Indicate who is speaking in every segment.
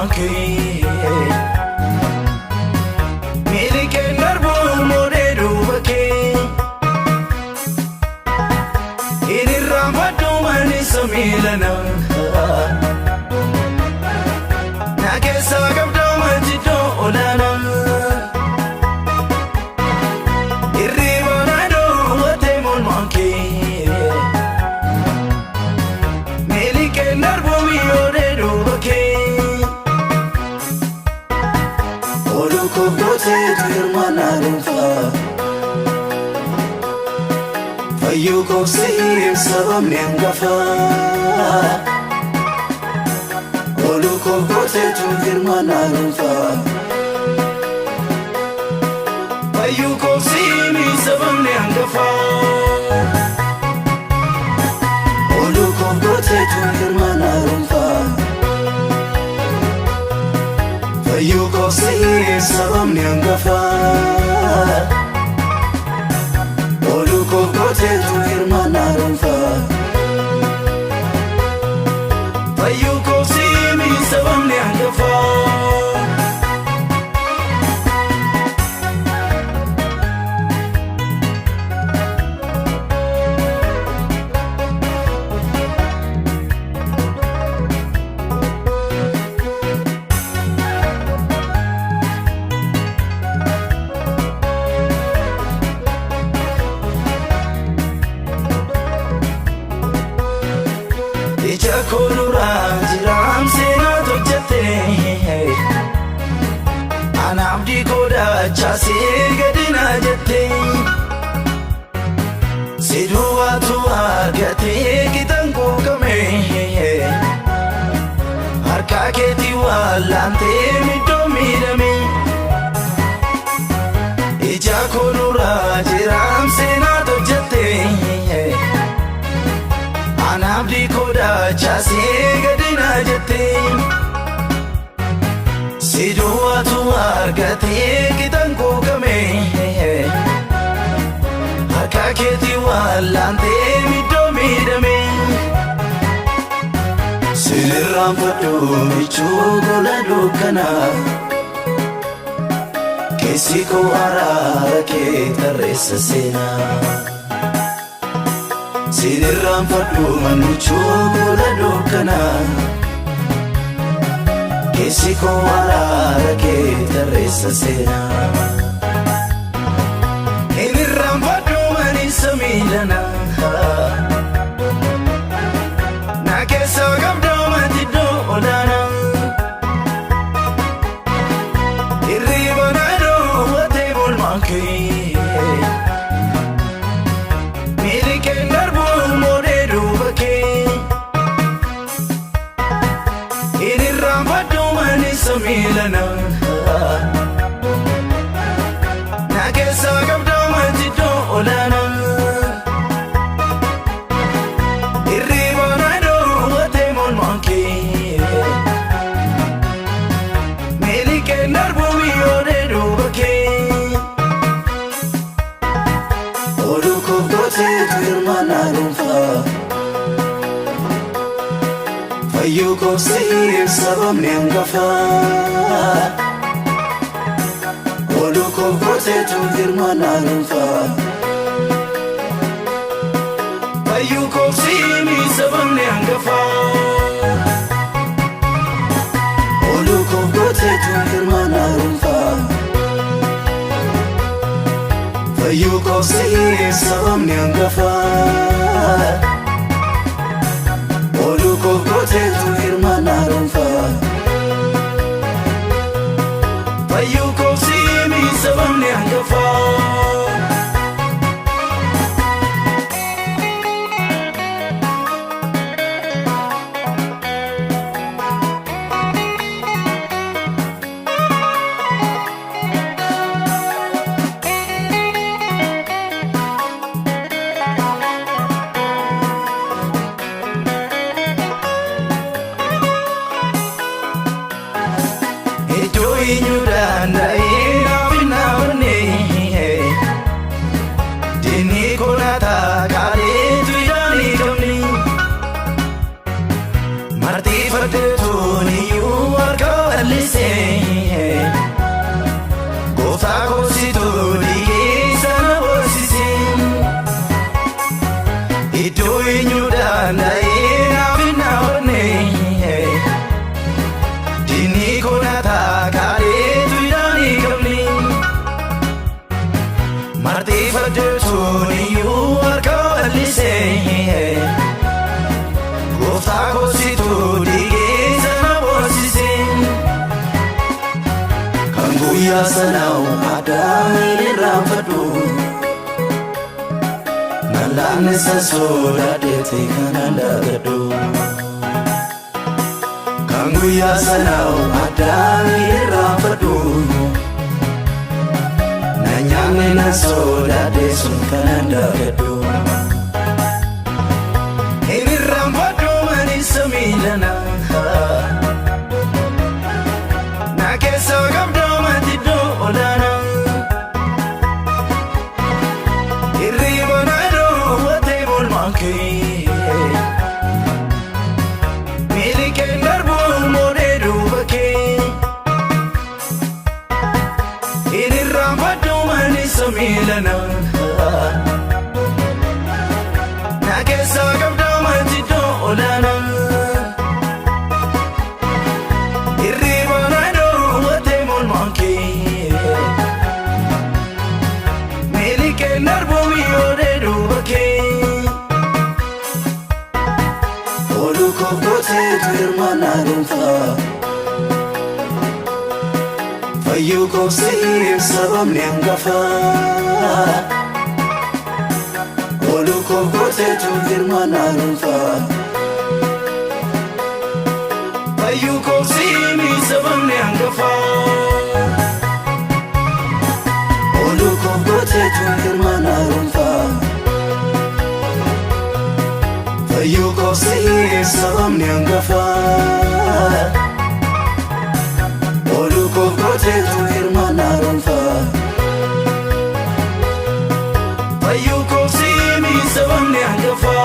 Speaker 1: monkey. Mili ke narbo more dubake. Ini ramadu mani samilana. Na ke sagam do majito olana. Irri bonado wate mon monkey. Mili ke narbo mi ore dubake. Kote turmana rumfa Fayu ko sim sabam nengafa Olu ko kote turmana rumfa Fayu ko sim sabam nengafa Olu ko kote turmana rumfa You go see some nengafa Olu ko kote tu irmana rumfa You go see me some nengafa Kolura jiram sena tojate Anabdi koda chase gadina jate Sidhuwa tuwa gate kitanko kame Harka keti walante mito mirame Ija kolura jiram sena tojate Anabdi koda chase gadina jate Sidhuwa tuwa gate kitanko kame Harka keti walante mito midame Sirram fadu michu gola dukana Kesi ko arara ke taresa sena Sirram fadu manuchu gola dukana Kesi ko arara ke taresa sena Sirram fadu mani samilana Na kesa gabdo matido odana Irri bonado wate bol monkey Samilana Na kesa gabdo majito olana Irri bonado wate mon monkey Mili ke narbo mi ore dubake Olu ko kote turmana rumfa You go see sabam nengafa Olu ko kote tu irmana rumfa You go see me sabam nengafa Olu ko kote tu irmana rumfa You go see sabam nengafa Olu ko kote tu irmana rumfa You go see me sabam nengafa Inyuranda ina vinavne Dini kolata kare tuyani kamni Marti farte tuni yu arka guyyaa sanaa adaan irraanfadhu nalaannisa sodaadheeti kanan daagadhu kan guyyaa sanaa adaan irraanfadhu nyaanni na sodaadhee sun kanan daagadhu hin irraanfadhu ani samiilana na keessa qabdoo matiddoo olaana hirriba naadoo watee bolmaan kee miili kee darbuu moodee duuba kee hin irraanfadhu ani samiilana na keessa qabdoo matiddoo olaana fayyuu koobsiif sababni hangafa ooluu kookooteetu hirmaannaa dhuunfaa fayyuu koobsiif sababni hangafa ooluu kookooteetu hirmaannaa dhuunfaa fayyuu koobsiif sababni hangafa ooluu kookooteetu hirmaannaa dhuunfaa fayyuu koobsiif sababni hangafa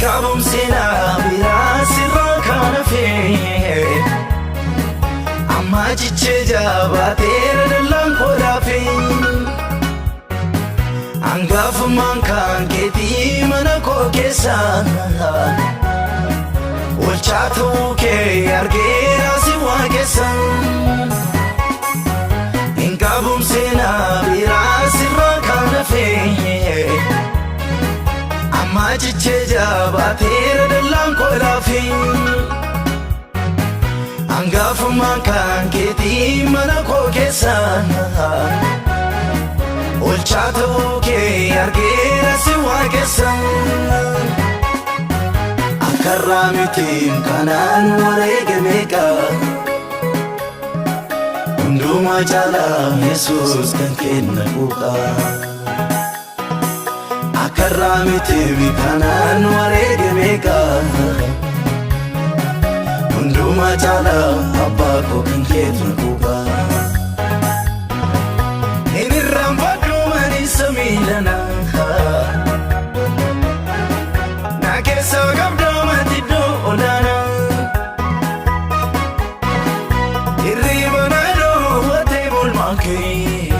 Speaker 1: Kabumsina biraa sirraa kana fee amma jichee jabaateera dallaan koodhaafee hangafummaan kan keetii mana koo keessa olchaa ta'uu kee argeera si waaqessa hin kabumsina biraa sirraa kana fee amma jichee jabaateera dallaan koodhaafee hangafummaan kan keetii mana koo keessa olchaa ta'uu kee argeera si waaqessa akkarraa mitiin kanaan wareegameeqa hundumaa caalaa Yesuus kan kenna quuqaa akkarraa mitiin kanaan wareegameeqa hundumaa caalaa abbaa koo kan kenna quuqaa hin irraanfadhu ani samiilana na keessa qabdoo matiddoo olaana hirriba naadoo watee bolmaan kee